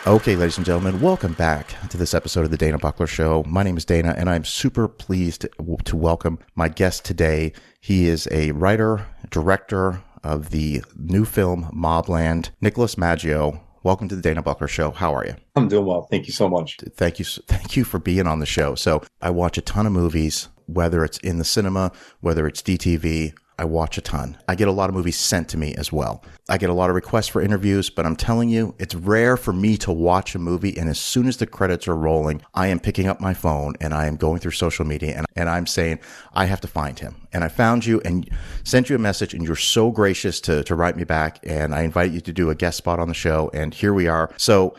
Okay, ladies and gentlemen, welcome back to this episode of the Dana Buckler Show. My name is Dana, and I'm super pleased to welcome my guest today. He is a writer, director of the new film Mobland, Nicholas Maggio. Welcome to the Dana Buckler Show. How are you? I'm doing well. Thank you so much. Thank you for being on the show. So I watch a ton of movies, whether it's in the cinema, whether it's DTV. I watch a ton. I get a lot of movies sent to me as well. I get a lot of requests for interviews, but I'm telling you, it's rare for me to watch a movie, and as soon as the credits are rolling, I am picking up my phone and I am going through social media and I'm saying, I have to find him. And I found you and sent you a message, and you're so gracious to write me back, and I invite you to do a guest spot on the show, and here we are. So,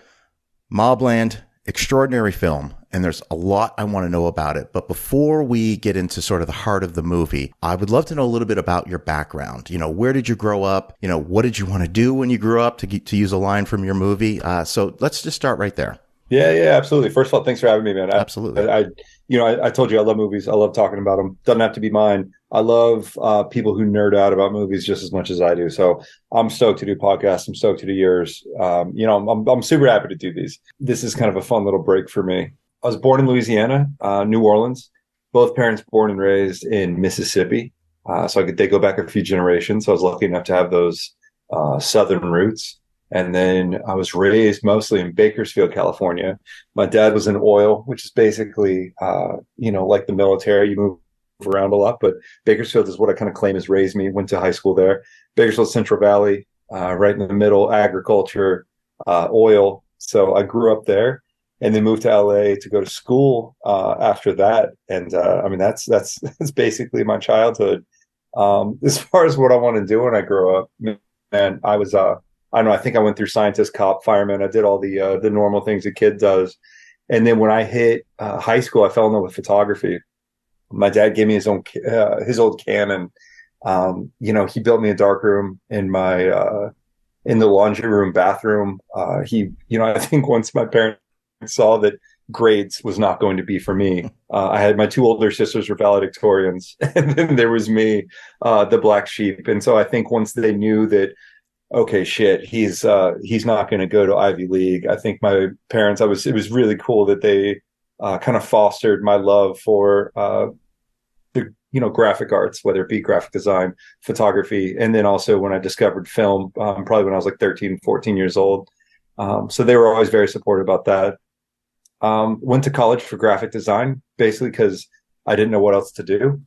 Mobland, extraordinary film. And there's a lot I want to know about it. But before we get into sort of the heart of the movie, I would love to know a little bit about your background. You know, where did you grow up? You know, what did you want to do when you grew up, to use a line from your movie? So let's just start right there. Yeah, absolutely. First of all, thanks for having me, man. Absolutely. I told you I love movies. I love talking about them. Doesn't have to be mine. I love people who nerd out about movies just as much as I do. So I'm stoked to do podcasts. I'm stoked to do yours. I'm super happy to do these. This is kind of a fun little break for me. I was born in Louisiana, New Orleans. Both parents born and raised in Mississippi. They go back a few generations. So I was lucky enough to have those Southern roots. And then I was raised mostly in Bakersfield, California. My dad was in oil, which is basically, like the military. You move around a lot, but Bakersfield is what I kind of claim has raised me. Went to high school there. Bakersfield, Central Valley, right in the middle, agriculture, oil. So I grew up there. And then moved to LA to go to school after that. And that's basically my childhood. As far as what I want to do when I grow up, man, I was I don't know. I think I went through scientist, cop, fireman. I did all the normal things a kid does. And then when I hit high school, I fell in love with photography. My dad gave me his old Canon. He built me a darkroom in my in the laundry room, bathroom. I think once my parents saw that grades was not going to be for me. I had my two older sisters were valedictorians, and then there was me, the black sheep. And so I think once they knew that, okay, shit, he's not going to go to Ivy League. I think my parents, it was really cool that they kind of fostered my love for the graphic arts, whether it be graphic design, photography, and then also when I discovered film, probably when I was like 13, 14 years old. So they were always very supportive about that. Went to college for graphic design, basically because I didn't know what else to do.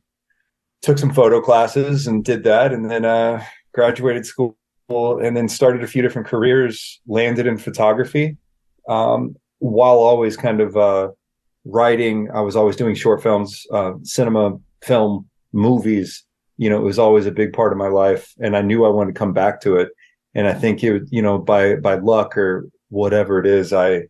Took some photo classes and did that, and then graduated school and then started a few different careers, landed in photography. While always kind of writing, I was always doing short films, cinema, film, movies. It was always a big part of my life, and I knew I wanted to come back to it. And I think by luck or whatever it is, I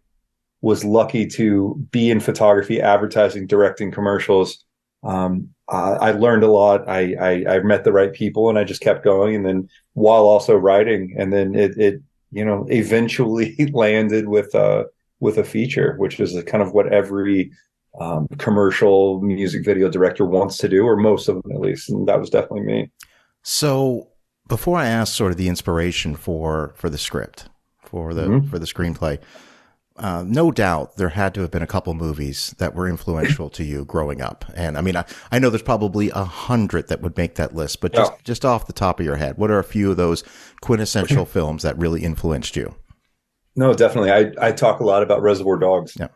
was lucky to be in photography, advertising, directing commercials. I learned a lot. I met the right people, and I just kept going. And then while also writing, and then it eventually landed with a feature, which is kind of what every commercial music video director wants to do, or most of them at least. And that was definitely me. So before I ask sort of the inspiration for the script, for the screenplay, no doubt there had to have been a couple movies that were influential to you growing up. And I mean, I know there's probably 100 that would make that list, but just off the top of your head, what are a few of those quintessential films that really influenced you? No, definitely. I talk a lot about Reservoir Dogs. Yeah.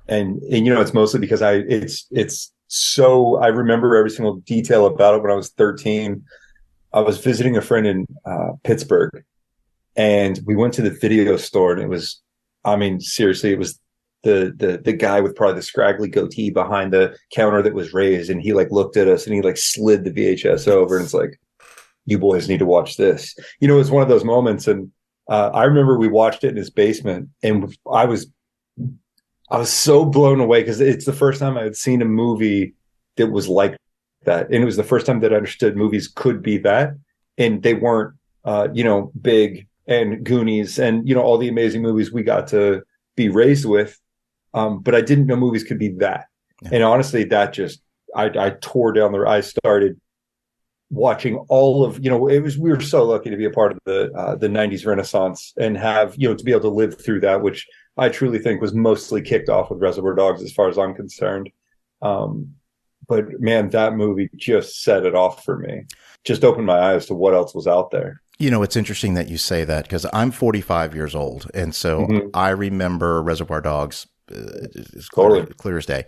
And it's mostly because it's so, I remember every single detail about it when I was 13. I was visiting a friend in Pittsburgh, and we went to the video store, and it was, seriously, it was the guy with probably the scraggly goatee behind the counter that was raised, and he looked at us and he slid the VHS over, and it's like, you boys need to watch this. It was one of those moments, and I remember we watched it in his basement, and I was so blown away because it's the first time I had seen a movie that was like that, and it was the first time that I understood movies could be that, and they weren't, big and Goonies and all the amazing movies we got to be raised with, but I didn't know movies could be that. Yeah. And honestly, that just I tore down I started watching all of, we were so lucky to be a part of the 90s Renaissance and have, to be able to live through that, which I truly think was mostly kicked off with Reservoir Dogs as far as I'm concerned. But man, that movie just set it off for me. Just opened my eyes to what else was out there. You know, it's interesting that you say that because I'm 45 years old. And so I remember Reservoir Dogs clear as day.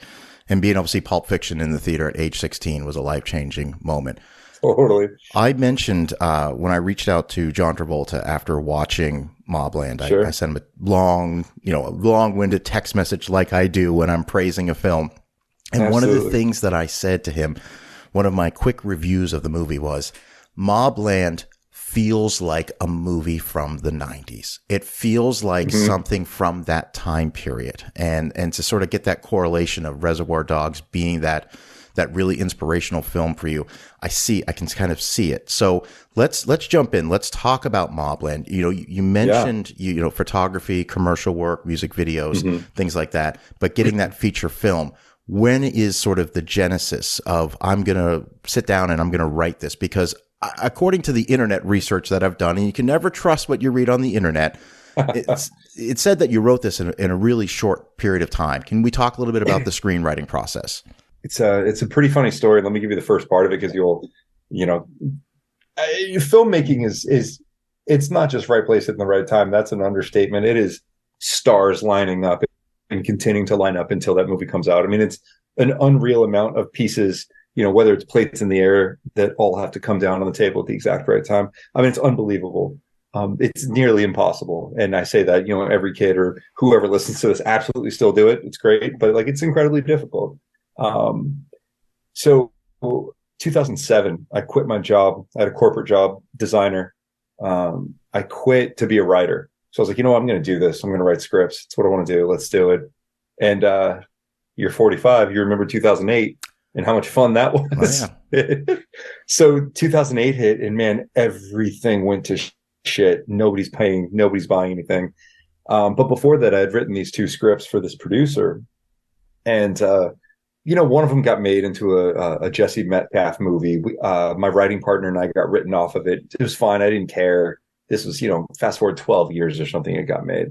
And being able to see Pulp Fiction in the theater at age 16 was a life-changing moment. Totally. I mentioned when I reached out to John Travolta after watching Mobland, I sent him a long-winded text message like I do when I'm praising a film. And Absolutely. One of the things that I said to him, one of my quick reviews of the movie was, Mobland feels like a movie from the 90s. It feels like something from that time period. And to sort of get that correlation of Reservoir Dogs being that really inspirational film for you, I can kind of see it. So let's jump in. Let's talk about Mobland. You know, you mentioned, photography, commercial work, music videos, things like that, but getting that feature film. When is sort of the genesis of, I'm going to sit down and I'm going to write this? Because according to the internet research that I've done, and you can never trust what you read on the internet, it said that you wrote this in a really short period of time. Can we talk a little bit about the screenwriting process? It's a pretty funny story. Let me give you the first part of it, because filmmaking is it's not just right place at the right time. That's an understatement. It is stars lining up and continuing to line up until that movie comes out. I mean, it's an unreal amount of pieces, whether it's plates in the air that all have to come down on the table at the exact right time. I mean, it's unbelievable. It's nearly impossible. And I say that, every kid or whoever listens to this absolutely still do it. It's great, but it's incredibly difficult. So 2007, I quit my job. I had a corporate job, designer. I quit to be a writer. So I was like, I'm going to do this. I'm going to write scripts. It's what I want to do. Let's do it. And you're 45. You remember 2008 and how much fun that was. Oh, yeah. So 2008 hit, and man, everything went to shit. Nobody's buying anything. But before that, I had written these 2 scripts for this producer. And, one of them got made into a Jesse Metcalf movie. My writing partner and I got written off of it. It was fine. I didn't care. This was, fast forward 12 years or something, it got made.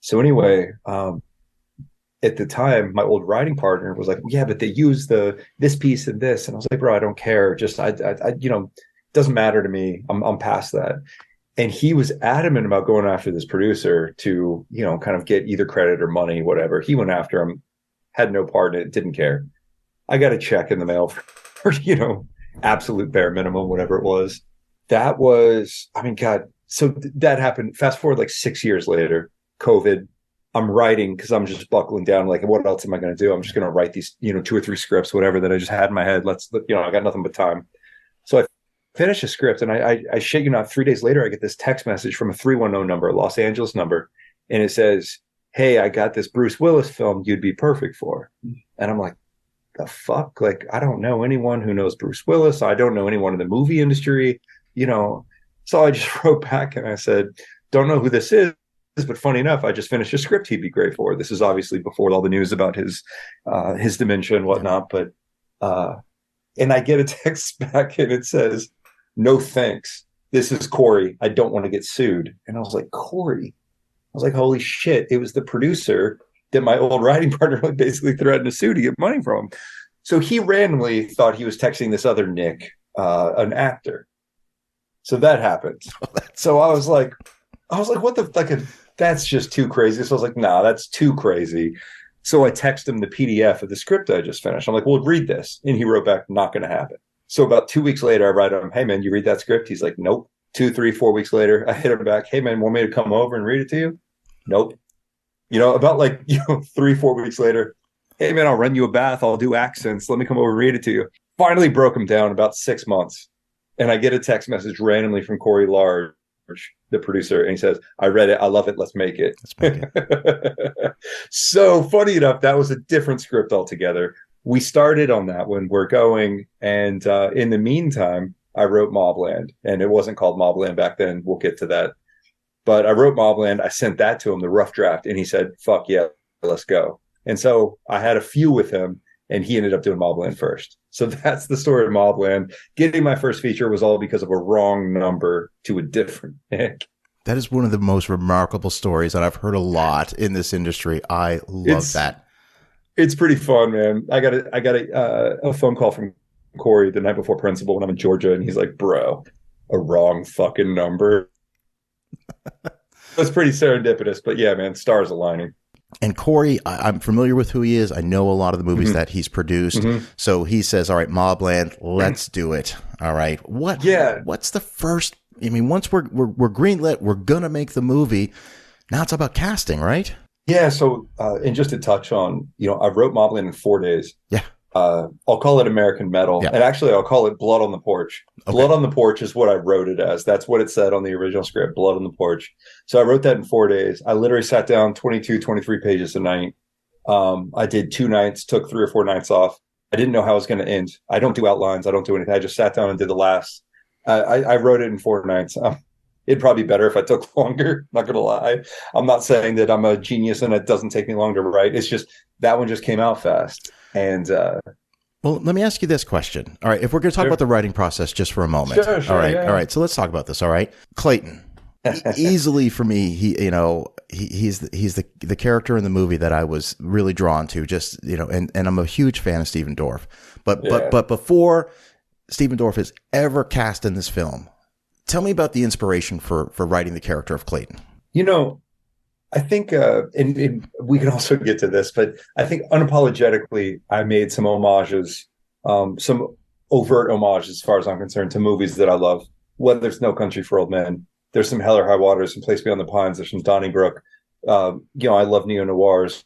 So anyway, at the time, my old writing partner was like, yeah, but they use this piece and this. And I was like, bro, I don't care. Just, I doesn't matter to me. I'm past that. And he was adamant about going after this producer to, kind of get either credit or money, whatever. He went after him, had no part in it, didn't care. I got a check in the mail for absolute bare minimum, whatever it was. That was, God. So that happened. Fast forward 6 years later, COVID. I'm writing because I'm just buckling down. What else am I going to do? I'm just going to write these, 2 or 3 scripts, whatever, that I just had in my head. I got nothing but time. So I finished a script, and I shit you not, 3 days later, I get this text message from a 310 number, a Los Angeles number. And it says, hey, I got this Bruce Willis film you'd be perfect for. And I'm like, the fuck? I don't know anyone who knows Bruce Willis. I don't know anyone in the movie industry, So I just wrote back and I said, don't know who this is, but funny enough, I just finished a script he'd be great for. This is obviously before all the news about his dementia and whatnot. But, and I get a text back and it says, no thanks. This is Corey. I don't want to get sued. And I was like, Corey? I was like, holy shit. It was the producer that my old writing partner basically threatened to sue to get money from him. So he randomly thought he was texting this other Nick, an actor. So that happened. So I was like, what the, that's just too crazy. So I was like, nah, that's too crazy. So I texted him the PDF of the script I just finished. I'm like, well, read this. And he wrote back, not going to happen. So about 2 weeks later, I write him, hey man, you read that script? He's like, nope. 2, 3, 4 weeks later, I hit him back, hey man, want me to come over and read it to you? Nope. About 3, 4 weeks later, hey man, I'll run you a bath. I'll do accents. Let me come over and read it to you. Finally broke him down about 6 months. And I get a text message randomly from Corey Large, the producer, and he says, I read it. I love it. Let's make it. So funny enough, that was a different script altogether. We started on that one. We're going. And in the meantime, I wrote Mobland. And it wasn't called Mobland back then. We'll get to that. But I wrote Mobland. I sent that to him, the rough draft. And he said, fuck yeah, let's go. And so I had a few with him. And he ended up doing Mobland first. So that's the story of Mobland. Getting my first feature was all because of a wrong number to a different Nick. That is one of the most remarkable stories, and I've heard a lot in this industry. I love that. It's pretty fun, man. I got a phone call from Corey the night before Principal when I'm in Georgia, and he's like, "Bro, a wrong fucking number." That's pretty serendipitous, but yeah, man, stars aligning. And Corey, I'm familiar with who he is. I know a lot of the movies that he's produced. So he says, all right, Mobland, let's do it. All right. What's the first? I mean, once we're greenlit, we're going to make the movie. Now it's about casting, right? Yeah. So, and just to touch on, I wrote Mobland in 4 days. Yeah. I'll call it American Metal. Yeah. And actually, I'll call it Blood on the Porch. Okay. Blood on the Porch is what I wrote it as. That's what it said on the original script, Blood on the Porch. So I wrote that in 4 days. I literally sat down 22, 23 pages a night. I did 2 nights, took 3 or 4 nights off. I didn't know how it was going to end. I don't do outlines. I don't do anything. I just sat down and did the last. I wrote it in 4 nights. It'd probably be better if I took longer. Not going to lie. I'm not saying that I'm a genius and it doesn't take me long to write. It's just that one just came out fast. And well, let me ask you this question. All right, if we're going to talk about the writing process just for a moment. Sure, all right, yeah. All right. So let's talk about this. All right, Clayton. Easily for me, he's the character in the movie that I was really drawn to. Just and I'm a huge fan of Stephen Dorff. But before Stephen Dorff is ever cast in this film, tell me about the inspiration for writing the character of Clayton. I think, and we can also get to this, but I think unapologetically, I made some homages, some overt homages, as far as I'm concerned, to movies that I love. Whether it's No Country for Old Men, there's some Hell or High Water, some Place Beyond the Pines, there's some Donnybrook. I love neo-noirs.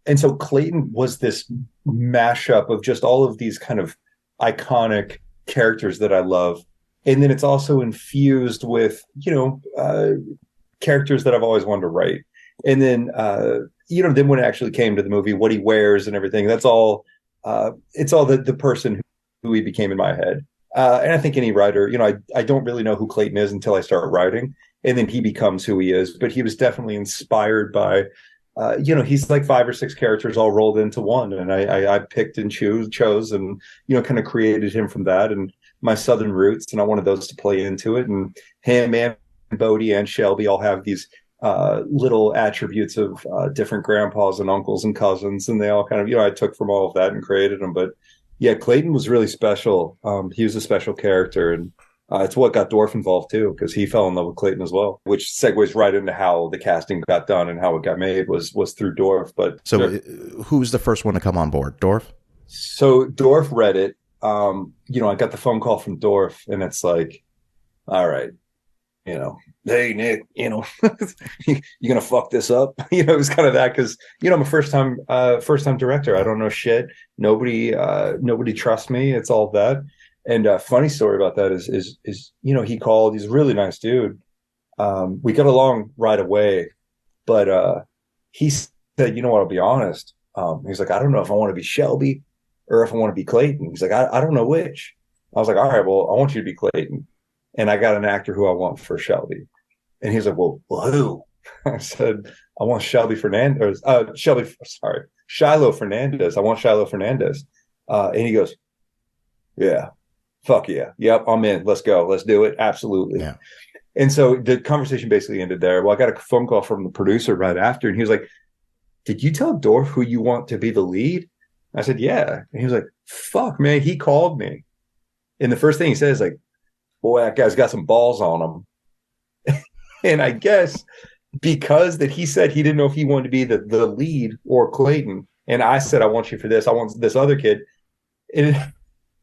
And so Clayton was this mashup of just all of these kind of iconic characters that I love. And then it's also infused with, characters that I've always wanted to write. And then, then when it actually came to the movie, what he wears and everything, that's all, it's all the person who he became in my head. And I think any writer, I don't really know who Clayton is until I start writing, and then he becomes who he is. But he was definitely inspired by, he's like 5 or 6 characters all rolled into one. And I picked and chose and, kind of created him from that and my Southern roots. And I wanted those to play into it. And him and Bodie and Shelby all have these little attributes of different grandpas and uncles and cousins. And they all kind of, I took from all of that and created them. But yeah, Clayton was really special. He was a special character. And it's what got Dorff involved too, because he fell in love with Clayton as well, which segues right into how the casting got done and how it got made was through Dorff. But so who's the first one to come on board? Dorff? So Dorff read it. I got the phone call from Dorff, and it's like, all right, hey Nick, you gonna fuck this up? It was kind of that because I'm a first time director. I don't know shit. Nobody trusts me. It's all that. And funny story about that is he called. He's a really nice dude. We got along right away, but he said, I'll be honest. He's like, I don't know if I want to be Shelby or if I want to be Clayton. He's like, I don't know which. I was like, all right, well, I want you to be Clayton. And I got an actor who I want for Shelby. And he's like, well, who? I said, I want Shiloh Fernandez. I want Shiloh Fernandez. And he goes, yeah, fuck yeah. Yep, I'm in. Let's go. Let's do it. Absolutely. Yeah. And so the conversation basically ended there. Well, I got a phone call from the producer right after. And he was like, did you tell Dorff who you want to be the lead? I said, yeah. And he was like, fuck, man. He called me. And the first thing he said is like, boy, that guy's got some balls on him. And I guess because that he said he didn't know if he wanted to be the lead or Clayton. And I said, I want you for this. I want this other kid. And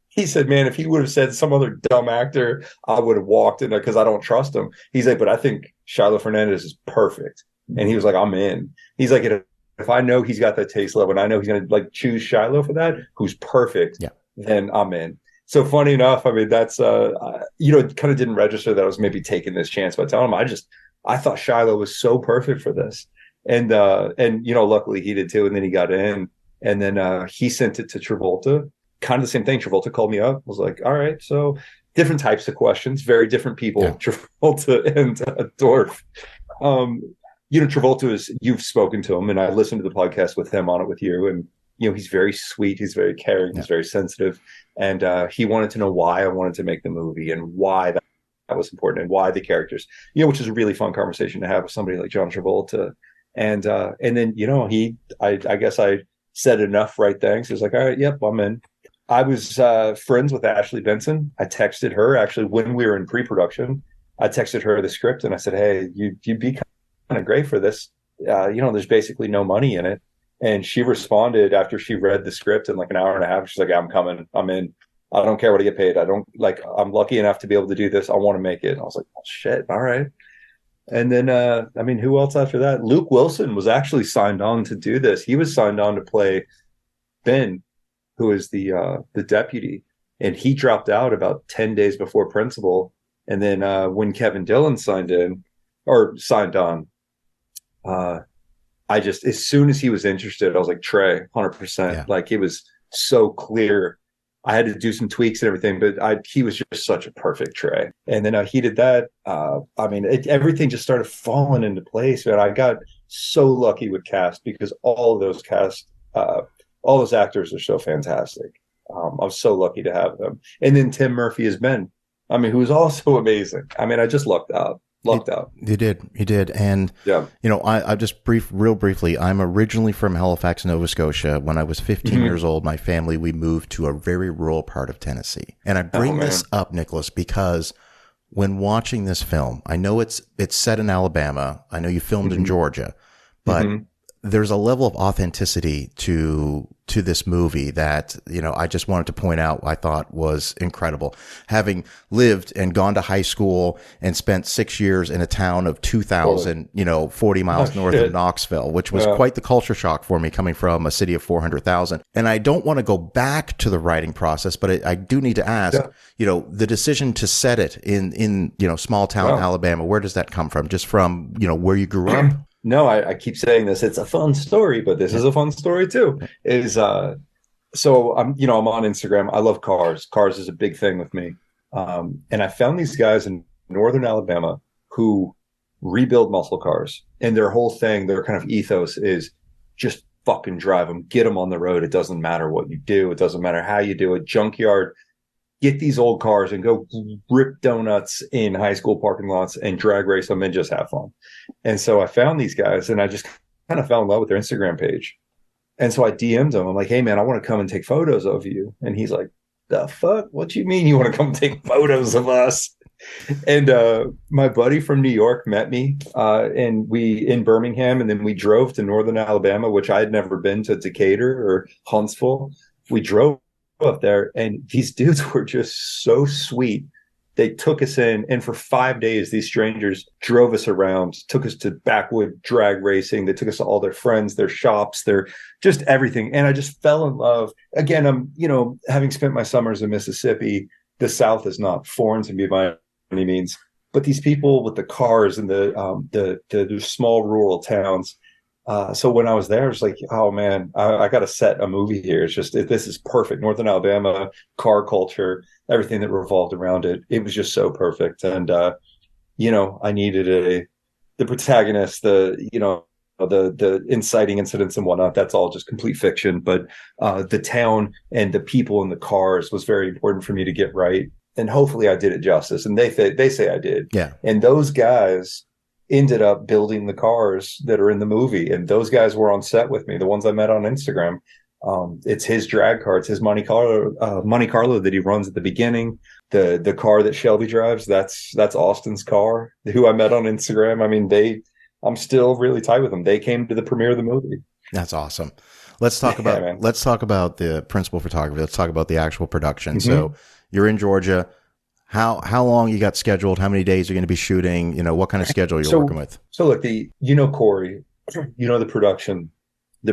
he said, man, if he would have said some other dumb actor, I would have walked in because I don't trust him. He's like, but I think Shiloh Fernandez is perfect. And he was like, I'm in. He's like, if I know he's got that taste level and I know he's going to choose Shiloh for that, who's perfect, then I'm in. So funny enough, I mean, that's, it kind of didn't register that I was maybe taking this chance by telling him. I thought Shiloh was so perfect for this. And luckily he did too. And then he got in and then he sent it to Travolta. Kind of the same thing. Travolta called me up, was like, all right, so different types of questions, very different people, Travolta and Dorff. Travolta you've spoken to him and I listened to the podcast with him on it with you. And, he's very sweet. He's very caring. He's very sensitive. And he wanted to know why I wanted to make the movie and why was important and why the characters, which is a really fun conversation to have with somebody like John Travolta. And then, I guess I said enough right things. He was like, all right, yep, I'm in. I was friends with Ashley Benson. I texted her actually when we were in pre-production. I texted her the script and I said, hey, you'd be kind of great for this. There's basically no money in it. And she responded after she read the script in like an hour and a half. She's like, yeah, I'm coming. I'm in. I don't care what I get paid. I'm lucky enough to be able to do this. I want to make it. And I was like, oh, shit. All right. And then, who else after that? Luke Wilson was actually signed on to do this. He was signed on to play Ben, who is the deputy. And he dropped out about 10 days before principal. And then when Kevin Dillon signed on, I just, as soon as he was interested, I was like, Trey, 100%. Yeah. Like, it was so clear. I had to do some tweaks and everything, but he was just such a perfect Trey. And then he did that. Everything just started falling into place. And I got so lucky with cast because all of those all those actors are so fantastic. I was so lucky to have them. And then Tim Murphy as Ben, who was also amazing. I just lucked out. You did. And, yeah. I just real briefly, I'm originally from Halifax, Nova Scotia. When I was 15 years old, my family, we moved to a very rural part of Tennessee. And I bring this up, Nicholas, because when watching this film, I know it's set in Alabama. I know you filmed in Georgia, but there's a level of authenticity to this movie that, I just wanted to point out, I thought was incredible. Having lived and gone to high school and spent 6 years in a town of 2,000, 40 miles north of Knoxville, which was quite the culture shock for me coming from a city of 400,000. And I don't want to go back to the writing process, but I do need to ask, the decision to set it in small town Alabama, where does that come from? Just from, where you grew up? No, I keep saying this. It's a fun story, but this is a fun story too. So I'm on Instagram. I love cars. Cars is a big thing with me. And I found these guys in northern Alabama who rebuild muscle cars, and their whole thing, their kind of ethos is just fucking drive them, get them on the road. It doesn't matter what you do. It doesn't matter how you do it. Junkyard. Get these old cars and go rip donuts in high school parking lots and drag race them and just have fun. And so I found these guys and I just kind of fell in love with their Instagram page. And so I DM'd him. I'm like, hey, man, I want to come and take photos of you. And he's like, the fuck? What you mean you want to come take photos of us? And my buddy from New York met me and we in Birmingham. And then we drove to northern Alabama, which I had never been, to Decatur or Huntsville. We drove up there, and these dudes were just so sweet. They took us in, and for 5 days, these strangers drove us around, took us to backwood drag racing. They took us to all their friends, their shops, their just everything. And I just fell in love. Again, I'm, having spent my summers in Mississippi, the South is not foreign to me by any means, but these people with the cars and the small rural towns. So when I was there, I was like, oh man, I got to set a movie here. It's just, this is perfect. Northern Alabama, car culture, everything that revolved around it. It was just so perfect. And, I needed the protagonist, the inciting incidents and whatnot. That's all just complete fiction. But the town and the people in the cars was very important for me to get right. And hopefully I did it justice. And they say I did. Yeah. And those guys ended up building the cars that are in the movie, and those guys were on set with me, the ones I met on Instagram. It's his drag car, it's his Monte Carlo that he runs at the beginning. The car that Shelby drives, that's Austin's car, who I met on Instagram. I'm still really tight with them. They came to the premiere of the movie. That's awesome. Let's talk about the principal photography. Let's talk about the actual production. So you're in Georgia. How long you got scheduled? How many days you're going to be shooting? What kind of schedule you're working with? So look, Corey, the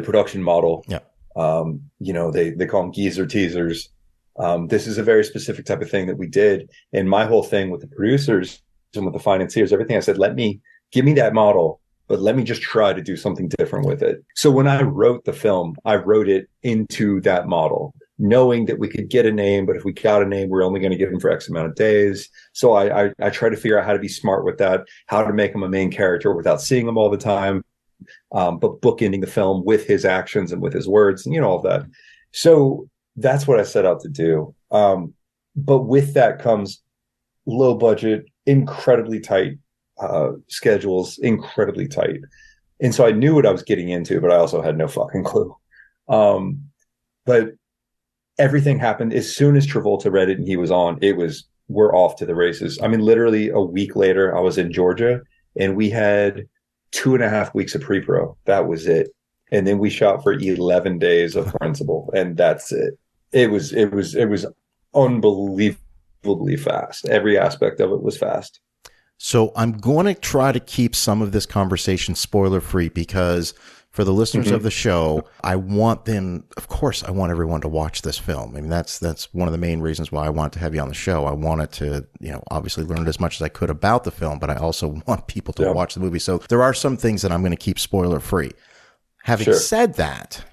production model. Yeah. They call them geezer teasers. This is a very specific type of thing that we did. And my whole thing with the producers and with the financiers, everything I said, give me that model, but let me just try to do something different with it. So when I wrote the film, I wrote it into that model, knowing that we could get a name, but if we got a name, we're only going to get them for X amount of days. So I try to figure out how to be smart with that, how to make him a main character without seeing him all the time, but bookending the film with his actions and with his words and, all of that. So that's what I set out to do. But with that comes low budget, incredibly tight schedules, incredibly tight. And so I knew what I was getting into, but I also had no fucking clue. But everything happened as soon as Travolta read it and he was on. We're off to the races. I mean, literally a week later, I was in Georgia and we had 2.5 weeks of pre-pro. That was it. And then we shot for 11 days of principal, and that's it. It was unbelievably fast. Every aspect of it was fast. So I'm going to try to keep some of this conversation spoiler free because for the listeners of the show, I want everyone to watch this film. I mean, that's one of the main reasons why I wanted to have you on the show. I wanted to, obviously learn as much as I could about the film, but I also want people to watch the movie. So there are some things that I'm going to keep spoiler free. Having said that,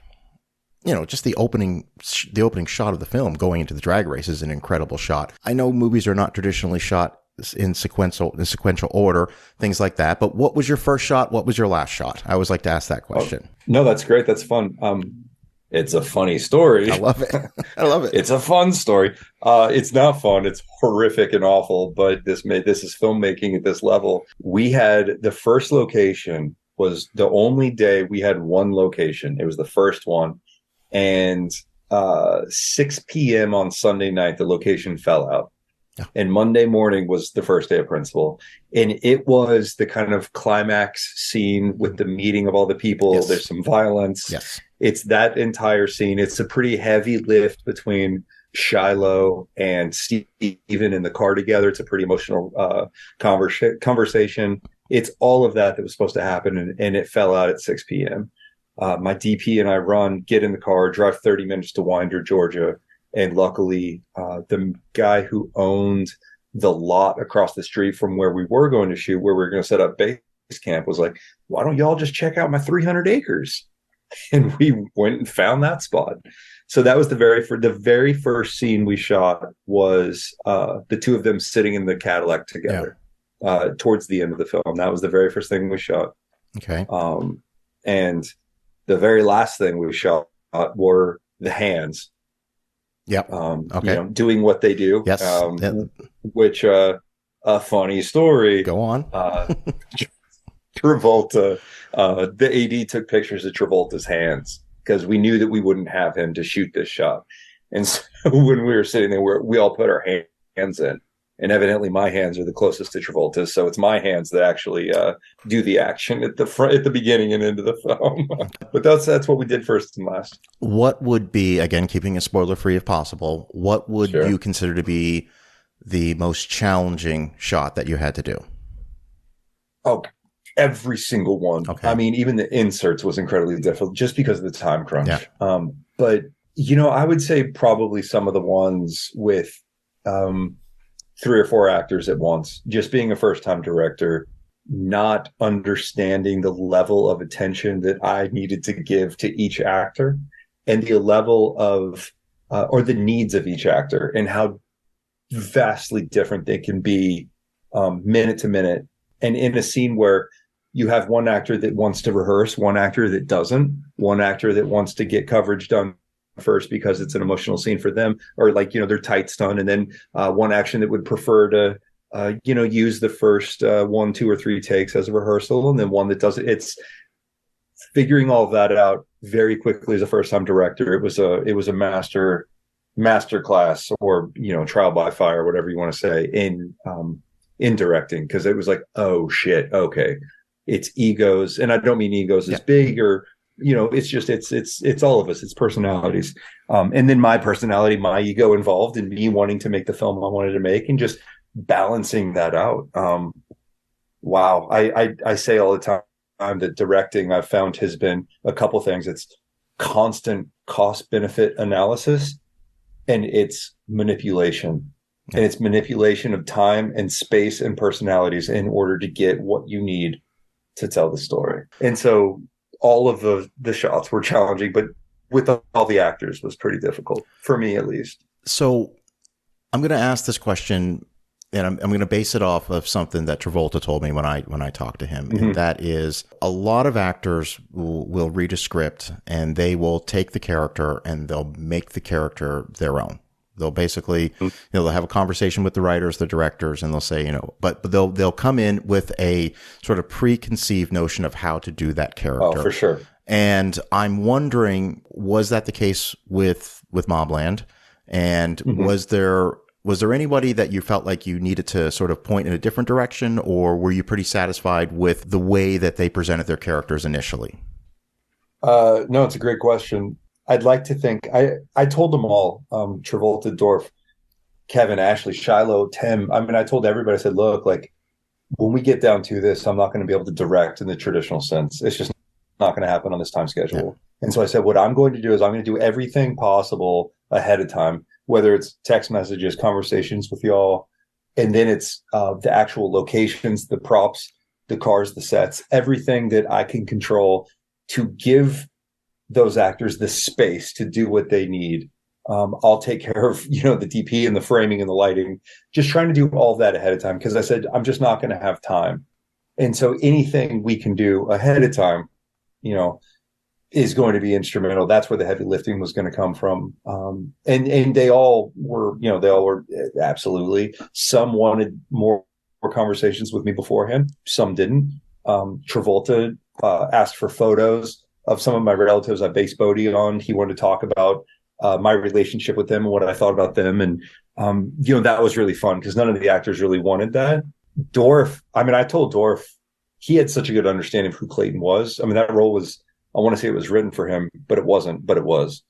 just the opening shot of the film going into the drag race is an incredible shot. I know movies are not traditionally shot in sequential order, things like that. But what was your first shot? What was your last shot? I always like to ask that question. Oh, no, that's great. That's fun. It's a funny story. I love it. I love it. It's a fun story. It's not fun. It's horrific and awful, but this is filmmaking at this level. We had the first location was the only day we had one location. It was the first one. And 6 p.m. on Sunday night, the location fell out. Yeah. And Monday morning was the first day of principal. And it was the kind of climax scene with the meeting of all the people. Yes. There's some violence. Yes. It's that entire scene. It's a pretty heavy lift between Shiloh and Steven in the car together. It's a pretty emotional conversation. It's all of that was supposed to happen. And it fell out at 6 p.m. My DP and I get in the car, drive 30 minutes to Winder, Georgia. And luckily, the guy who owned the lot across the street from where we were going to shoot, where we were going to set up base camp, was like, why don't y'all just check out my 300 acres? And we went and found that spot. So that was the very first scene we shot was the two of them sitting in the Cadillac together towards the end of the film. That was the very first thing we shot. Okay. And the very last thing we shot were the hands. Yep. Okay. Doing what they do. Yes. Which a funny story. Go on. Travolta. The AD took pictures of Travolta's hands because we knew that we wouldn't have him to shoot this shot. And so when we were sitting there, we all put our hands in. And evidently my hands are the closest to Travolta's. So it's my hands that actually do the action at the beginning and into the film. But that's what we did first and last. What would be, again, keeping it spoiler free if possible, what would you consider to be the most challenging shot that you had to do? Oh, every single one. Okay. I mean, even the inserts was incredibly difficult just because of the time crunch. Yeah. But, I would say probably some of the ones with 3 or 4 actors at once, just being a first-time director, not understanding the level of attention that I needed to give to each actor and the level of, or the needs of each actor and how vastly different they can be minute to minute. And in a scene where you have one actor that wants to rehearse, one actor that doesn't, one actor that wants to get coverage done first because it's an emotional scene for them, or they're tight stunned, and then one action that would prefer to use the first 1, 2, or 3 takes as a rehearsal, and then one that doesn't. It's figuring all of that out very quickly as a first time director. It was a master class, or trial by fire, whatever you want to say, in directing, because it was like, oh shit, okay, it's egos, and I don't mean egos as big or it's just it's all of us. It's personalities, and then my personality, my ego involved in me wanting to make the film I wanted to make, and just balancing that out. Wow, I say all the time that directing I've found has been a couple things. It's constant cost benefit analysis, and it's manipulation, and it's manipulation of time and space and personalities in order to get what you need to tell the story. And so all of the shots were challenging, but with all the actors was pretty difficult for me, at least. So I'm going to ask this question, and I'm going to base it off of something that Travolta told me when I talked to him. Mm-hmm. And that is, a lot of actors will read a script and they will take the character and they'll make the character their own. They'll basically, they'll have a conversation with the writers, the directors, and they'll say, but they'll come in with a sort of preconceived notion of how to do that character. Oh, for sure. And I'm wondering, was that the case with Mobland? And was there anybody that you felt like you needed to sort of point in a different direction, or were you pretty satisfied with the way that they presented their characters initially? No, it's a great question. I'd like to think I told them all, Travolta, Dorff, Kevin, Ashley, Shiloh, Tim. I mean, I told everybody, I said, look, like when we get down to this, I'm not going to be able to direct in the traditional sense. It's just not going to happen on this time schedule. Yeah. And so I said, what I'm going to do is I'm going to do everything possible ahead of time, whether it's text messages, conversations with y'all, and then it's the actual locations, the props, the cars, the sets, everything that I can control to give those actors the space to do what they need. I'll take care of, the DP and the framing and the lighting, just trying to do all of that ahead of time. Cause I said, I'm just not going to have time. And so anything we can do ahead of time, is going to be instrumental. That's where the heavy lifting was going to come from. And they all were, absolutely. Some wanted more conversations with me beforehand. Some didn't. Travolta asked for photos of some of my relatives I base Bodie on. He wanted to talk about my relationship with them and what I thought about them. And, that was really fun because none of the actors really wanted that. Dorff, I told Dorff, he had such a good understanding of who Clayton was. I mean, that role was, I want to say it was written for him, but it wasn't, but it was.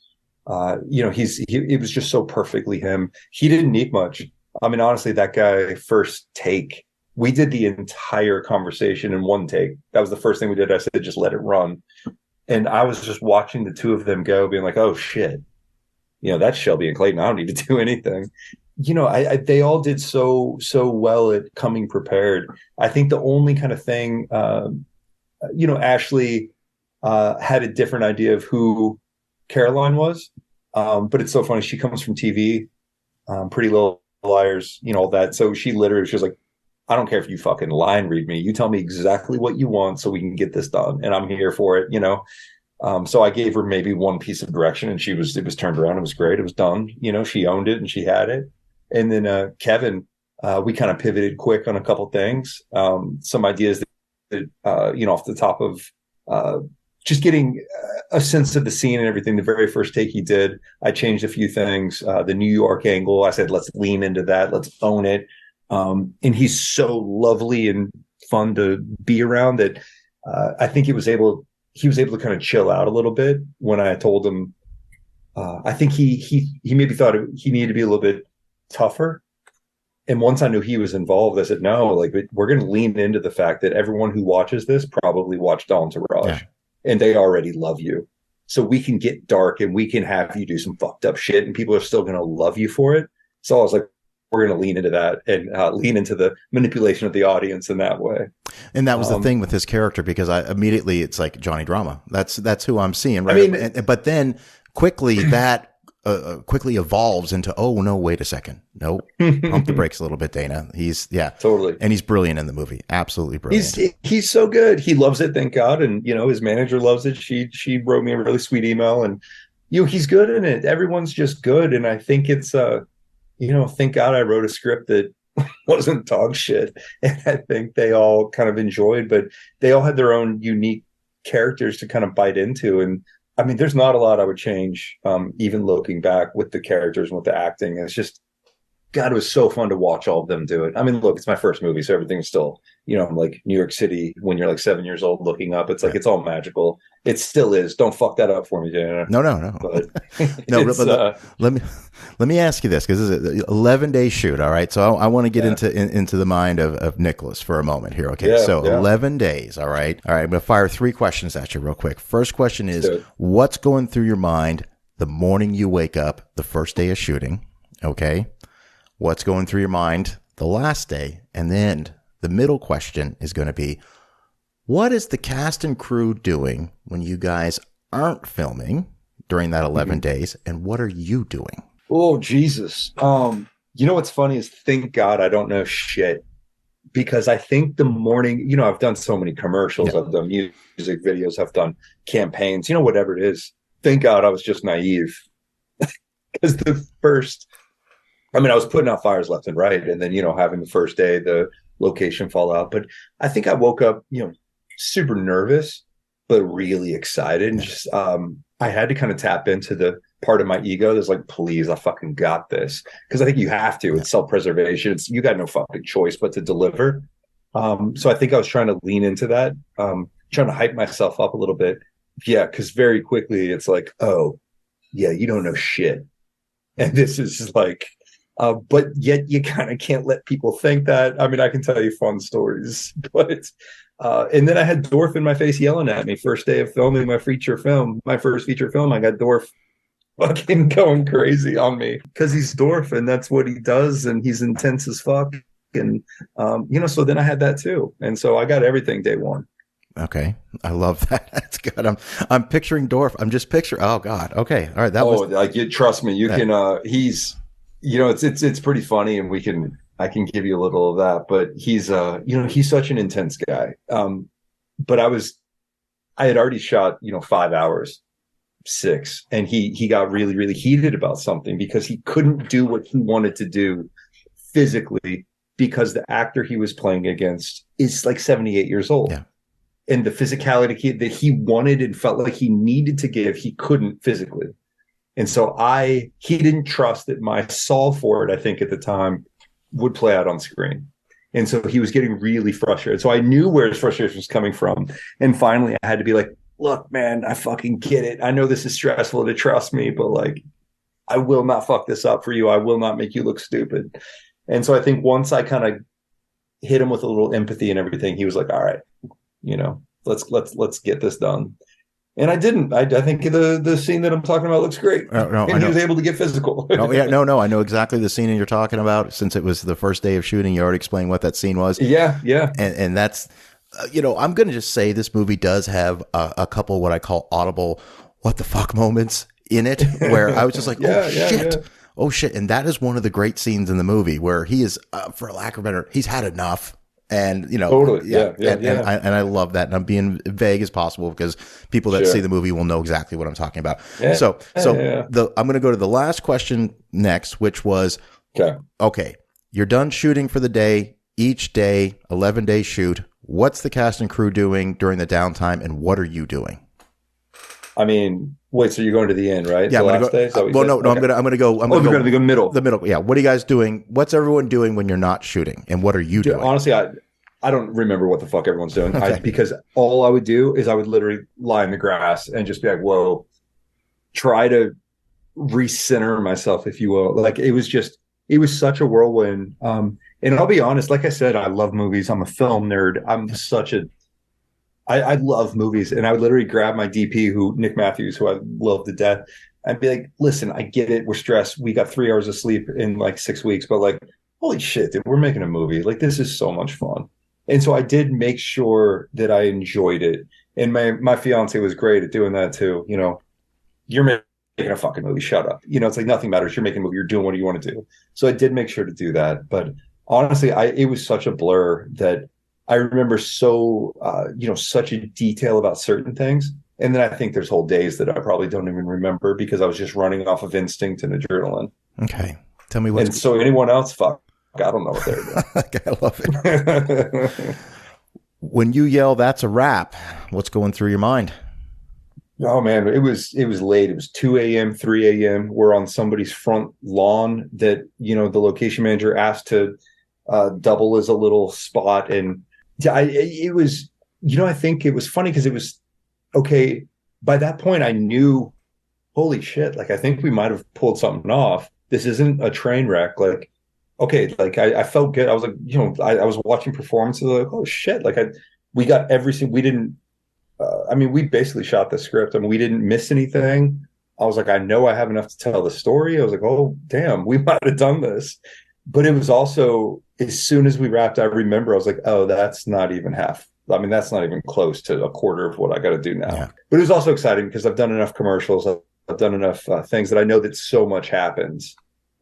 It was just so perfectly him. He didn't need much. I mean, honestly, that guy, first take, we did the entire conversation in one take. That was the first thing we did. I said, just let it run. And I was just watching the two of them go, being like, oh shit, that's Shelby and Clayton. I don't need to do anything. They all did so well at coming prepared. I think the only kind of thing, Ashley had a different idea of who Caroline was. But it's so funny. She comes from TV, Pretty Little Liars, all that. So she literally was like, I don't care if you fucking line read me. You tell me exactly what you want so we can get this done. And I'm here for it, So I gave her maybe one piece of direction and it was turned around. It was great. It was done. She owned it and she had it. And then Kevin, we kind of pivoted quick on a couple things. Some ideas that off the top of just getting a sense of the scene and everything. The very first take he did, I changed a few things. The New York angle, I said, let's lean into that. Let's own it. And he's so lovely and fun to be around that I think he was able to kind of chill out a little bit when I told him. I think he maybe thought he needed to be a little bit tougher. And once I knew he was involved, I said, no, like we're going to lean into the fact that everyone who watches this probably watched Entourage and they already love you. So we can get dark and we can have you do some fucked up shit and people are still going to love you for it. So I was like, we're going to lean into that and lean into the manipulation of the audience in that way. And that was the thing with his character, because it's like Johnny Drama. That's who I'm seeing. Right. But then quickly that quickly evolves into, oh no, wait a second. Nope. Pump the brakes a little bit, Dana. Totally. And he's brilliant in the movie. Absolutely brilliant. He's so good. He loves it. Thank God. And, his manager loves it. She wrote me a really sweet email and, he's good in it. Everyone's just good. And I think it's, thank God I wrote a script that wasn't dog shit. And I think they all kind of enjoyed, but they all had their own unique characters to kind of bite into. And I mean, there's not a lot I would change, even looking back with the characters and with the acting. It's just, God, it was so fun to watch all of them do it. I mean, look, it's my first movie, so everything's still, like New York City when you're like 7 years old looking up. It's like, it's all magical. It still is. Don't fuck that up for me, Dana. No. But let me ask you this, because this is an 11-day shoot. All right. So I want to get into the mind of Nicholas for a moment here. Okay. 11 days. All right. All right. I'm going to fire 3 questions at you real quick. First question is, what's going through your mind the morning you wake up, the first day of shooting? Okay. What's going through your mind the last day? And then the middle question is going to be, what is the cast and crew doing when you guys aren't filming during that 11 days? And what are you doing? Oh, Jesus. What's funny is, thank God I don't know shit, because I think the morning, I've done so many commercials, I've done music videos, I've done campaigns, whatever it is. Thank God I was just naive, because the first I mean, I was putting out fires left and right, and then, having the first day, the location fall out. But I think I woke up, super nervous, but really excited. And just, I had to kind of tap into the part of my ego that's like, please, I fucking got this. Because I think you have to. It's self-preservation. You got no fucking choice but to deliver. So I think I was trying to lean into that, trying to hype myself up a little bit. Yeah, because very quickly it's like, oh, yeah, you don't know shit. And this is like, but yet you kind of can't let people think that. I mean, I can tell you fun stories, but and then I had Dorff in my face yelling at me first day of filming my first feature film. I got Dorff fucking going crazy on me because he's Dorff and that's what he does, and he's intense as fuck. And so then I had that too, and so I got everything day one. Okay, I love that. That's good. I'm picturing Dorff. I'm just picturing. Oh God. Okay. All right. That was like trust me. You can. He's. It's pretty funny, and I can give you a little of that. But he's he's such an intense guy. But I had already shot 5 hours, 6, and he got really really heated about something because he couldn't do what he wanted to do physically because the actor he was playing against is like 78 years old. Yeah. And the physicality that he wanted and felt like he needed to give, he couldn't physically. And so he didn't trust that my solve for it, I think at the time, would play out on screen. And so he was getting really frustrated. So I knew where his frustration was coming from. And finally I had to be like, look, man, I fucking get it. I know this is stressful to trust me, but like, I will not fuck this up for you. I will not make you look stupid. And so I think once I kind of hit him with a little empathy and everything, he was like, all right, let's get this done. And I didn't. I think the scene that I'm talking about looks great. And he was able to get physical. No. I know exactly the scene you're talking about. Since it was the first day of shooting, you already explained what that scene was. Yeah. And that's, I'm going to just say this movie does have a couple what I call audible what the fuck moments in it, where I was just like, oh shit. And that is one of the great scenes in the movie where he is, for lack of better, he's had enough. And totally. And I love that, and I'm being vague as possible because people that see the movie will know exactly what I'm talking about. So I'm going to go to the last question next, which was, okay, you're done shooting for the day. Each day, 11-day shoot. What's the cast and crew doing during the downtime, and what are you doing? I mean, wait, so you're going to the end, right? Yeah, I'm going to go. I'm going to go. I'm going to go middle. The middle. Yeah. What are you guys doing? What's everyone doing when you're not shooting, and what are you doing? Honestly, I don't remember what the fuck everyone's doing because all I would do is I would literally lie in the grass and just be like, whoa, try to recenter myself, if you will. Like it was such a whirlwind. And I'll be honest, like I said, I love movies. I'm a film nerd. I love movies, and I would literally grab my DP, Nick Matthews, who I love to death. I'd be like, listen, I get it. We're stressed. We got 3 hours of sleep in like 6 weeks, but like, holy shit, dude, we're making a movie. Like, this is so much fun. And so I did make sure that I enjoyed it. And my fiance was great at doing that too. You're making a fucking movie. Shut up. It's like nothing matters. You're making a movie. You're doing what you want to do. So I did make sure to do that. But honestly, it was such a blur that I remember such a detail about certain things. And then I think there's whole days that I probably don't even remember because I was just running off of instinct and adrenaline. Okay. Tell me what. And so anyone else, fuck, I don't know what they're doing. I love it. When you yell, that's a wrap, what's going through your mind? Oh man, it was late. It was 2 a.m., 3 a.m. We're on somebody's front lawn that, the location manager asked to double as a little spot. And I think it was funny because it was okay. By that point, I knew, holy shit, like I think we might have pulled something off. This isn't a train wreck. Like, okay, like I felt good. I was like, I was watching performances like, oh shit, like we got everything. We didn't. We basically shot the script. We didn't miss anything. I was like, I know I have enough to tell the story. I was like, oh damn, we might have done this. But it was also, as soon as we wrapped, I remember I was like, oh, that's not even half. That's not even close to a quarter of what I got to do now. Yeah. But it was also exciting because I've done enough commercials. I've done enough things that I know that so much happens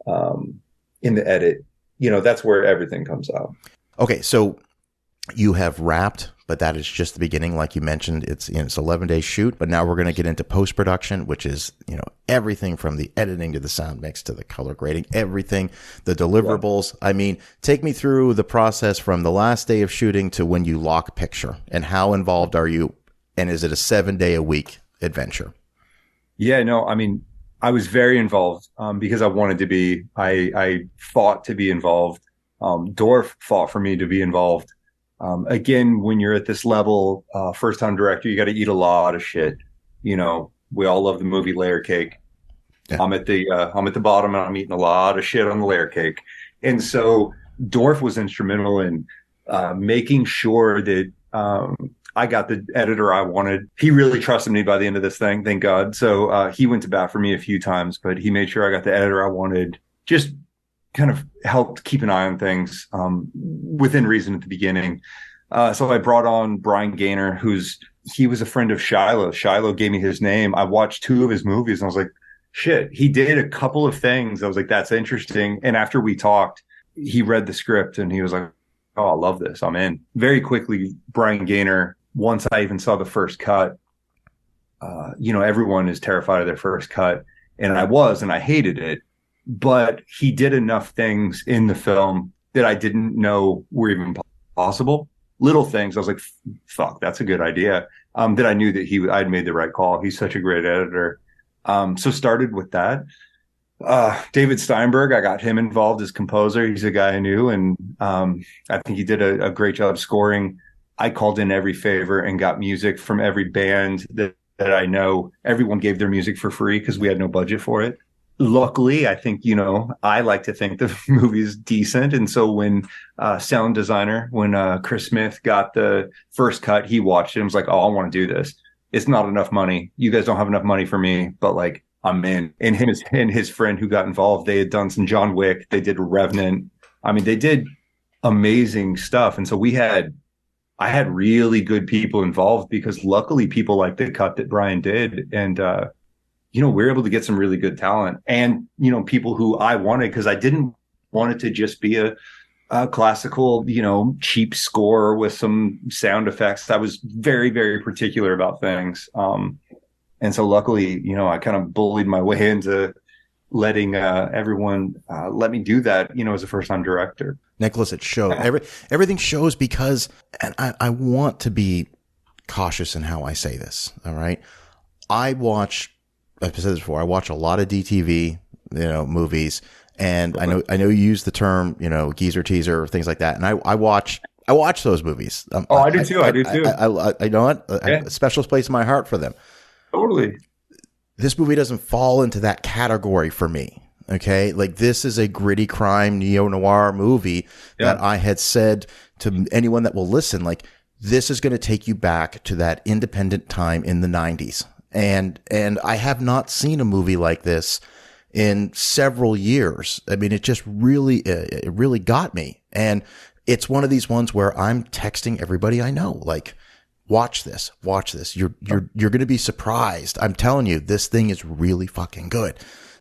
in the edit. That's where everything comes out. Okay, so you have wrapped but that is just the beginning. Like you mentioned, it's 11-day shoot, but now we're going to get into post-production, which is, everything from the editing to the sound mix to the color grading, everything, the deliverables. I mean, take me through the process from the last day of shooting to when you lock picture, and how involved are you? And is it a 7-day-a-week adventure? Yeah, no, I mean, I was very involved because I wanted to be. I fought to be involved. Dorff fought for me to be involved. Again, when you're at this level, first time director, you got to eat a lot of shit. We all love the movie Layer Cake. Yeah. I'm at the bottom and I'm eating a lot of shit on the layer cake. And so Dorff was instrumental in making sure that I got the editor I wanted. He really trusted me by the end of this thing, thank God. So he went to bat for me a few times, but he made sure I got the editor I wanted. Just kind of helped keep an eye on things within reason at the beginning. So I brought on Brian Gaynor, he was a friend of Shiloh. Shiloh gave me his name. I watched 2 of his movies and I was like, shit, he did a couple of things. I was like, that's interesting. And after we talked, he read the script and he was like, oh, I love this. I'm in. Very quickly, Brian Gaynor, once I even saw the first cut, everyone is terrified of their first cut. And I hated it. But he did enough things in the film that I didn't know were even possible. Little things. I was like, fuck, that's a good idea. That I knew that I'd made the right call. He's such a great editor. So started with that. David Steinberg, I got him involved as composer. He's a guy I knew, and I think he did a great job scoring. I called in every favor and got music from every band that I know. Everyone gave their music for free because we had no budget for it. Luckily, I think, I like to think the movie's decent. And so when sound designer, when Chris Smith got the first cut, he watched it and was like, oh, I want to do this. It's not enough money. You guys don't have enough money for me, but like, I'm in. And him and his friend who got involved, they had done some John Wick. They did Revenant. I mean, they did amazing stuff. And so I had really good people involved because luckily people liked the cut that Brian did. And, we were able to get some really good talent and, people who I wanted, because I didn't want it to just be a classical, cheap score with some sound effects. I was very, very particular about things. And so luckily, I kind of bullied my way into letting everyone let me do that, as a first-time director. Nicholas, it shows. Everything shows because, and I want to be cautious in how I say this, all right? I've said this before, I watch a lot of DTV, movies, and okay. I know you use the term, geezer teaser, things like that, and I watch those movies. I do too. I do too. I know what? Yeah. A special place in my heart for them. Totally. This movie doesn't fall into that category for me. Okay, like this is a gritty crime neo-noir movie that I had said to anyone that will listen, like this is going to take you back to that independent time in the 90s. And I have not seen a movie like this in several years. I mean, it really got me. And it's one of these ones where I'm texting everybody I know, like, watch this. You're going to be surprised. I'm telling you, this thing is really fucking good.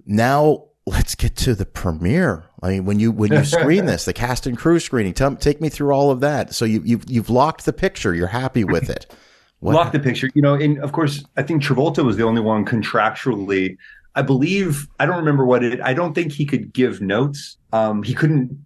Now let's get to the premiere. I mean, when you screen this, the cast and crew screening, take me through all of that. So you've locked the picture. You're happy with it. Lock the picture, and of course, I think Travolta was the only one contractually. I believe, I don't remember I don't think he could give notes. He couldn't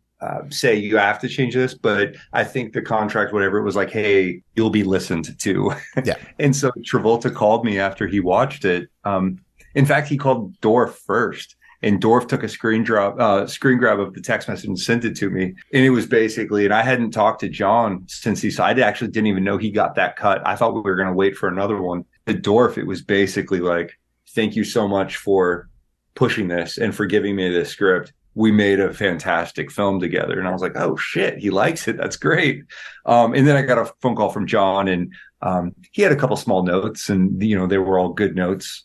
say you have to change this, but I think the contract, whatever, it was like, hey, you'll be listened to. Yeah. And so Travolta called me after he watched it. In fact, he called Dorff first. And Dorff took a screen grab of the text message and sent it to me. And it was basically, and I hadn't talked to John since I actually didn't even know he got that cut. I thought we were going to wait for another one. At Dorff, it was basically like, thank you so much for pushing this and for giving me this script. We made a fantastic film together. And I was like, oh shit, he likes it. That's great. And then I got a phone call from John and he had a couple small notes and, they were all good notes.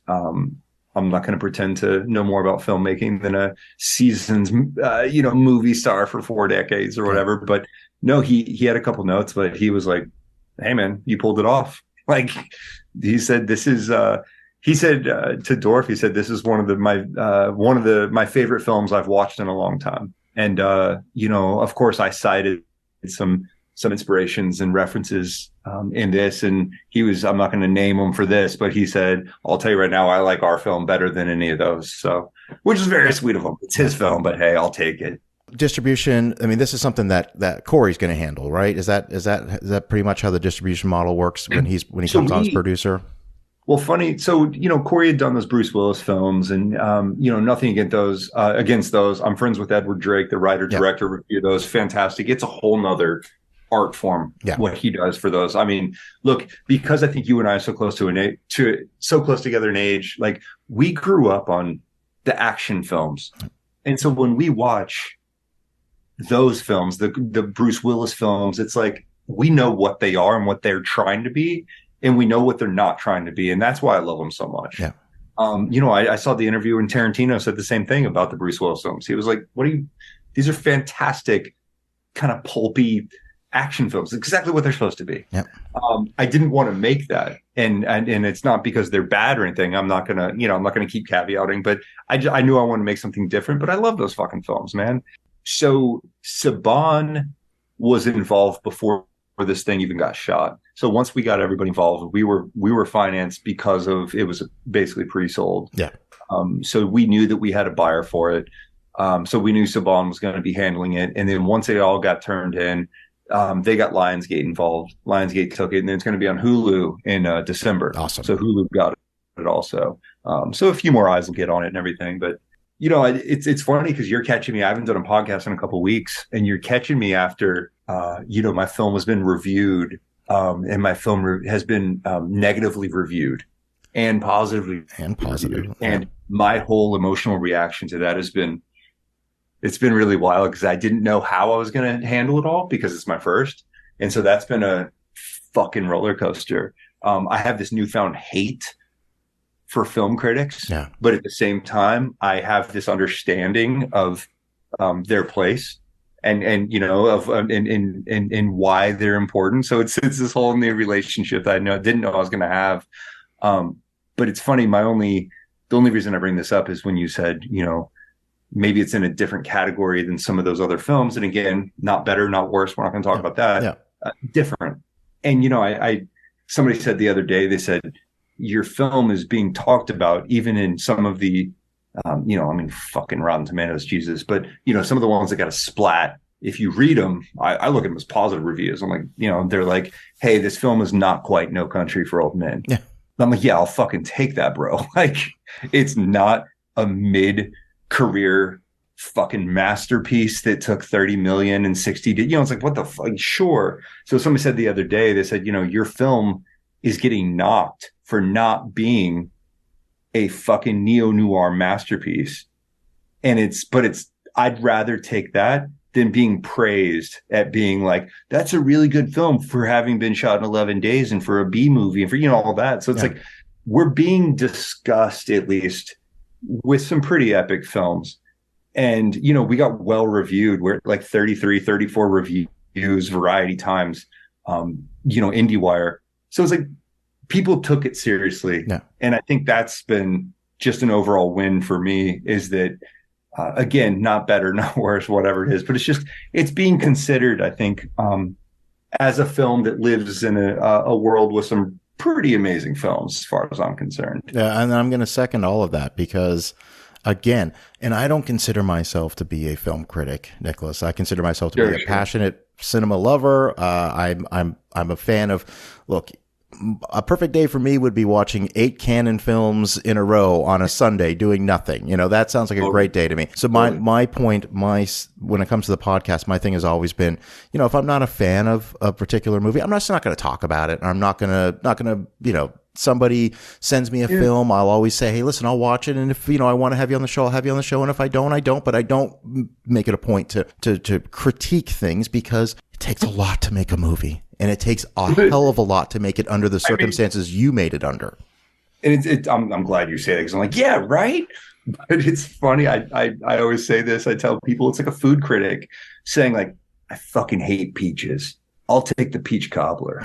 I'm not going to pretend to know more about filmmaking than a seasoned, movie star for 4 decades or whatever. But no, he had a couple notes, but he was like, hey man, you pulled it off. Like he said, this is, to Dorff, he said, this is one of my favorite films I've watched in a long time. And, of course I cited some some inspirations and references in this. And I'm not going to name him for this, but he said, I'll tell you right now, I like our film better than any of those. So, which is very sweet of him. It's his film, but hey, I'll take it. Distribution. I mean, this is something that Corey's going to handle, right? Is that pretty much how the distribution model works when he comes on as producer? Well, funny. So, Corey had done those Bruce Willis films and, nothing against those. I'm friends with Edward Drake, the writer, director, review those. Fantastic. It's a whole nother art form, what he does for those. I mean, look, because I think you and I are so close so close together in age, like we grew up on the action films. And so when we watch those films, the Bruce Willis films, it's like, we know what they are and what they're trying to be. And we know what they're not trying to be. And that's why I love them so much. Yeah. I saw the interview and Tarantino said the same thing about the Bruce Willis films. He was like, these are fantastic kind of pulpy action films, exactly what they're supposed to be. Yeah. I didn't want to make that. And it's not because they're bad or anything. I'm not going to keep caveating, but I knew I wanted to make something different, but I love those fucking films, man. So Saban was involved before this thing even got shot. So once we got everybody involved, we were financed because of it was basically pre-sold. Yeah. So we knew that we had a buyer for it. So we knew Saban was going to be handling it. And then once it all got turned in, they got Lionsgate involved. Lionsgate took it, and then it's going to be on Hulu in December. Awesome. So Hulu got it also. So a few more eyes will get on it and everything. But it's funny because you're catching me. I haven't done a podcast in a couple of weeks, and you're catching me after my film has been reviewed, and my film has been negatively reviewed and positively reviewed. And my whole emotional reaction to that it's been really wild because I didn't know how I was going to handle it all because it's my first. And so that's been a fucking roller coaster. I have this newfound hate for film critics, but at the same time, I have this understanding of their place and why they're important. So it's this whole new relationship that I didn't know I was going to have. But it's funny. The only reason I bring this up is when you said, maybe it's in a different category than some of those other films. And again, not better, not worse. We're not going to talk about that. Yeah. Different. And, somebody said the other day, they said, your film is being talked about even in some of the, fucking Rotten Tomatoes, Jesus. But, some of the ones that got a splat, if you read them, I look at them as positive reviews. I'm like, they're like, hey, this film is not quite No Country for Old Men. Yeah. I'm like, yeah, I'll fucking take that, bro. Like, it's not a mid-career fucking masterpiece that took 30 million and 60 it's like, what the fuck? Sure. So somebody said the other day, they said, your film is getting knocked for not being a fucking neo-noir masterpiece. And I'd rather take that than being praised at being like, that's a really good film for having been shot in 11 days and for a B movie and for, all that. So it's like, we're being discussed at least with some pretty epic films. And, we got well reviewed. We're like 33, 34 reviews, Variety Times, IndieWire. So it's like people took it seriously. Yeah. And I think that's been just an overall win for me is that, again, not better, not worse, whatever it is, but it's being considered, I think, as a film that lives in a world with some pretty amazing films as far as I'm concerned. Yeah. And I'm going to second all of that because, again, and I don't consider myself to be a film critic, Nicholas. I consider myself to be a passionate cinema lover. I'm a fan of, look, a perfect day for me would be watching 8 Canon films in a row on a Sunday doing nothing. That sounds like a great day to me. So my point, when it comes to the podcast, my thing has always been, if I'm not a fan of a particular movie, I'm just not going to talk about it. I'm not going to, somebody sends me a film, I'll always say, hey, listen, I'll watch it. And if, I want to have you on the show, I'll have you on the show. And if I don't, I don't. But I don't make it a point to critique things because it takes a lot to make a movie. And it takes a hell of a lot to make it under the circumstances you made it under. And I'm glad you say that because I'm like, yeah, right. But it's funny. I always say this. I tell people it's like a food critic saying like, I fucking hate peaches. I'll take the peach cobbler.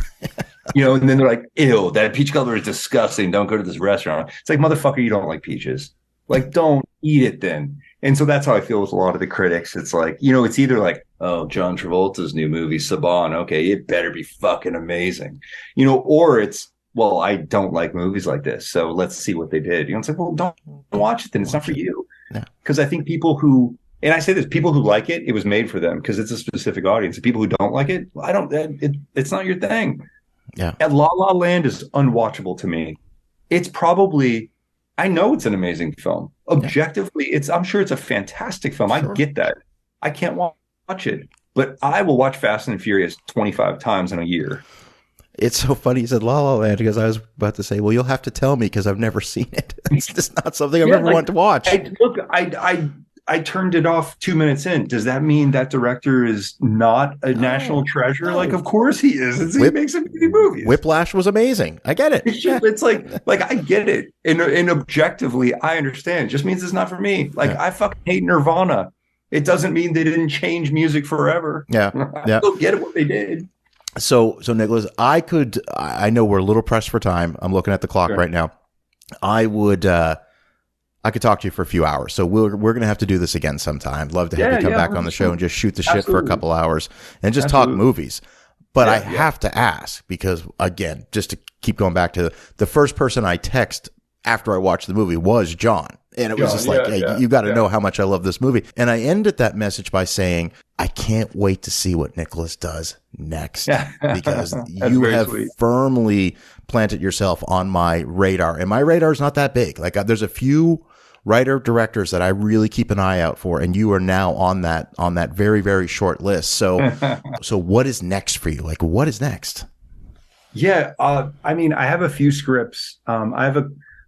And then they're like, ew, that peach cobbler is disgusting. Don't go to this restaurant. It's like, motherfucker, you don't like peaches. Like, don't eat it then. And so that's how I feel with a lot of the critics. It's like, it's either like, oh, John Travolta's new movie, Saban. Okay, it better be fucking amazing. You know, or it's, well, I don't like movies like this, so let's see what they did. You know, it's like, well, don't watch it then. It's not for you. Because I think people who, and I say this, people who like it, it was made for them because it's a specific audience. And people who don't like it, it's not your thing. Yeah. And La La Land is unwatchable to me. It's probably, I know it's an amazing film. Objectively, I'm sure it's a fantastic film. Sure. I get that. I can't watch it, but I will watch Fast and Furious 25 times in a year. It's so funny you said La La Land because I was about to say, well, you'll have to tell me because I've never seen it. It's just not something I've ever wanted to watch. I turned it off 2 minutes in. Does that mean that director is not a national treasure? No. Like, of course he is. He makes amazing movies. Whiplash was amazing. I get it. It's like I get it. And objectively, I understand. It just means it's not for me. Like, I fucking hate Nirvana. It doesn't mean they didn't change music forever. Yeah. I don't get what they did. So Nicholas, I know we're a little pressed for time. I'm looking at the clock right now. I could talk to you for a few hours. So we're going to have to do this again sometime. Love to have you come back on the show and just shoot the shit for a couple hours and just talk movies. But I have to ask because, again, just to keep going back to the first person I text after I watched the movie was John. And it was just like, hey, you got to know how much I love this movie. And I ended that message by saying, I can't wait to see what Nicholas does next because you have firmly planted yourself on my radar. And my radar is not that big. Like there's a few writer directors that I really keep an eye out for. And you are now on that very, very short list. So what is next for you? Like what is next? Yeah. I mean, I have a few scripts.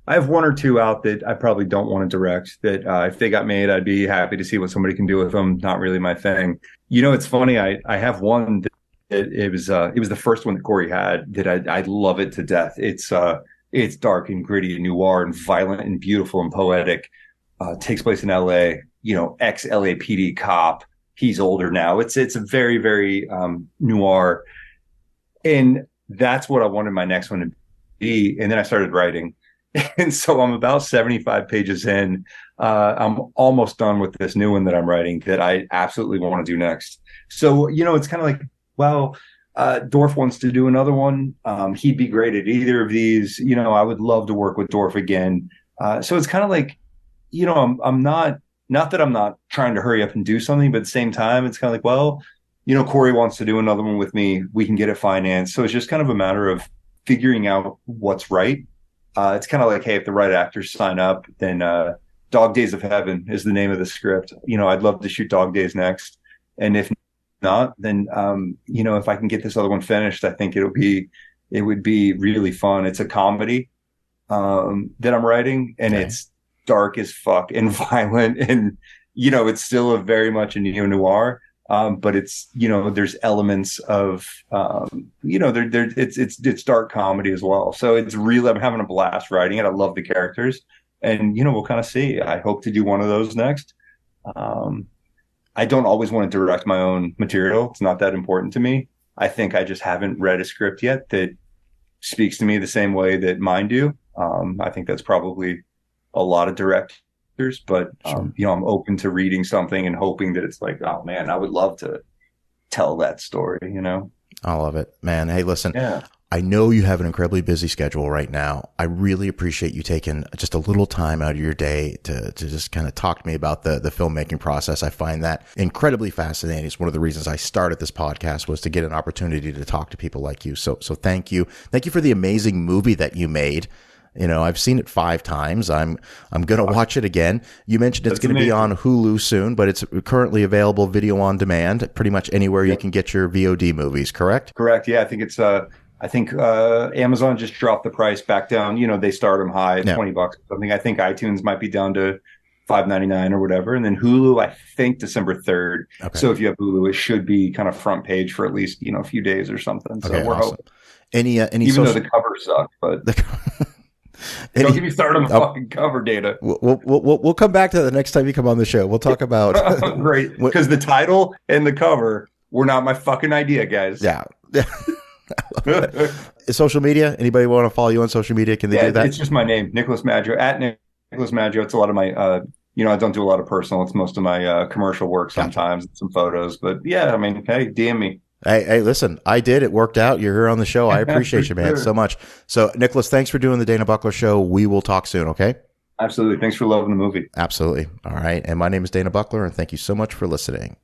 I have one or two out that I probably don't want to direct that if they got made, I'd be happy to see what somebody can do with them. Not really my thing. You know, it's funny. I have one that it was the first one that Corey had that I love it to death. It's dark and gritty and noir and violent and beautiful and poetic. Takes place in LA, you know, ex-LAPD cop. He's older now. It's a very, very noir. And that's what I wanted my next one to be. And then I started writing. And so I'm about 75 pages in. I'm almost done with this new one that I'm writing that I absolutely want to do next. So, you know, it's kind of like, well, Dorff wants to do another one. He'd be great at either of these. You know, I would love to work with Dorff again. So it's kind of like, you know, I'm not that I'm not trying to hurry up and do something, but at the same time, it's kind of like, well, you know, Corey wants to do another one with me. We can get it financed. So it's just kind of a matter of figuring out what's right. It's kind of like, hey, if the right actors sign up, then Dog Days of Heaven is the name of the script. You know, I'd love to shoot Dog Days next. And if not, then, you know, if I can get this other one finished, I think it would be really fun. It's a comedy that I'm writing, and it's dark as fuck and violent. And, you know, it's still a very much a neo-noir. But it's, you know, there's elements of, you know, it's dark comedy as well. So it's really, I'm having a blast writing it. I love the characters and, you know, we'll kind of see. I hope to do one of those next. I don't always want to direct my own material. It's not that important to me. I think I just haven't read a script yet that speaks to me the same way that mine do. I think that's probably a lot of directors. But, you know, I'm open to reading something and hoping that it's like, oh, man, I would love to tell that story, you know? I love it, man. Hey, listen, I know you have an incredibly busy schedule right now. I really appreciate you taking just a little time out of your day to just kind of talk to me about the filmmaking process. I find that incredibly fascinating. It's one of the reasons I started this podcast was to get an opportunity to talk to people like you. So thank you. Thank you for the amazing movie that you made. You know, I've seen it 5 times. I'm going to watch it again. You mentioned it's going to be on Hulu soon, but it's currently available video on demand pretty much anywhere you can get your VOD movies, correct? Correct. Yeah, I think it's Amazon just dropped the price back down. You know, they start them high at $20 or something. I think iTunes might be down to $5.99 or whatever. And then Hulu, I think December 3rd. Okay. So if you have Hulu, it should be kind of front page for at least, you know, a few days or something. So we're hoping. Even though the cover sucked, but don't get me started on the fucking cover data. We'll come back to that the next time you come on the show. We'll talk about great because the title and the cover were not my fucking idea, guys. Yeah. Social media? Anybody want to follow you on social media? Can they do that? It's just my name, Nicholas Maggio, at Nicholas Maggio. It's a lot of my I don't do a lot of personal. It's most of my commercial work Gotcha. sometimes, some photos. But yeah, I mean, hey, DM me. Hey, listen, I did. It worked out. You're here on the show. I For appreciate you, man, sure. so much. So, Nicholas, thanks for doing the Dana Buckler Show. We will talk soon, okay? Absolutely. Thanks for loving the movie. Absolutely. All right. And my name is Dana Buckler, and thank you so much for listening.